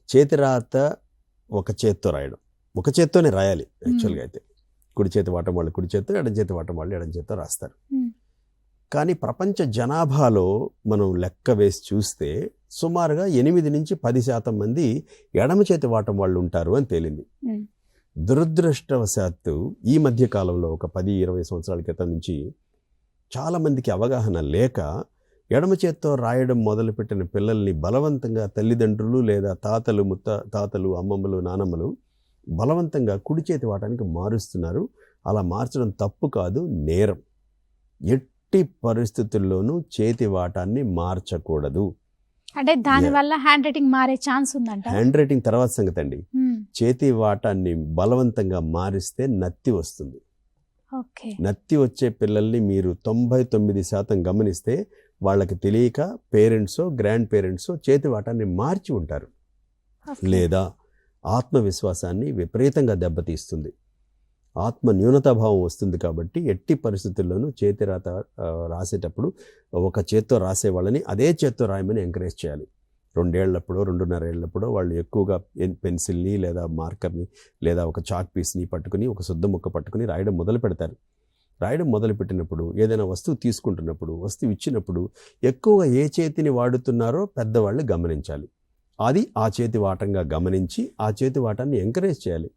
చేతిరాత ఒక చేత్తో రాయడం, ఒక చేత్తోనే రాయాలి యాక్చువల్గా అయితే. కుడి చేతి వాటం వాళ్ళు కుడి చేత్తో, ఎడం చేతి వాటం వాళ్ళు ఎడం చేత్తో రాస్తారు. కానీ ప్రపంచ జనాభాలో మనం లెక్క వేసి చూస్తే సుమారుగా 8 నుంచి 10% మంది ఎడమ చేతి వాటం వాళ్ళు ఉంటారు అని తేలింది. దురదృష్టవశాత్తు ఈ మధ్య కాలంలో ఒక 10-20 సంవత్సరాల క్రితం నుంచి చాలామందికి అవగాహన లేక ఎడమ చేత్తో రాయడం మొదలుపెట్టిన పిల్లల్ని బలవంతంగా తల్లిదండ్రులు లేదా తాతలు అమ్మమ్మలు నానమ్మలు బలవంతంగా కుడి చేతి వాటానికి మారుస్తున్నారు. అలా మార్చడం తప్పు కాదు, నేరం. ఎట్టి పరిస్థితుల్లోనూ చేతి వాటాన్ని మార్చకూడదు. అంటే దానివల్ల హ్యాండ్ రైటింగ్ మారే ఛాన్స్ ఉందంట. హ్యాండ్ రైటింగ్ తర్వాత సంగతి అండి. చేతి వాటాన్ని బలవంతంగా మారిస్తే నత్తి వస్తుంది. నత్తి వచ్చే పిల్లల్ని మీరు 99% గమనిస్తే వాళ్ళకి తెలియక పేరెంట్సో గ్రాండ్ పేరెంట్సో చేతి వాటాన్ని మార్చి ఉంటారు. లేదా ఆత్మవిశ్వాసాన్ని విపరీతంగా దెబ్బతీస్తుంది, ఆత్మ న్యూనతాభావం వస్తుంది. కాబట్టి ఎట్టి పరిస్థితుల్లోనూ చేతి రాత రాసేటప్పుడు ఒక చేత్తో రాసే వాళ్ళని అదే చేత్తో రాయమని ఎంకరేజ్ చేయాలి. 2 ఏళ్లప్పుడో 2.5 ఏళ్లప్పుడో వాళ్ళు ఎక్కువగా పెన్సిల్ని లేదా మార్కర్ని లేదా ఒక చాక్ పీస్ని పట్టుకుని ఒక శుద్ధ ముక్క పట్టుకుని రాయడం మొదలు పెడతారు. రాయడం మొదలుపెట్టినప్పుడు ఏదైనా వస్తువు తీసుకుంటున్నప్పుడు, వస్తువు ఇచ్చినప్పుడు ఎక్కువగా ఏ చేతిని వాడుతున్నారో పెద్దవాళ్ళు గమనించాలి. అది ఆ చేతి వాటంగా గమనించి ఆ చేతి వాటాన్ని ఎంకరేజ్ చేయాలి.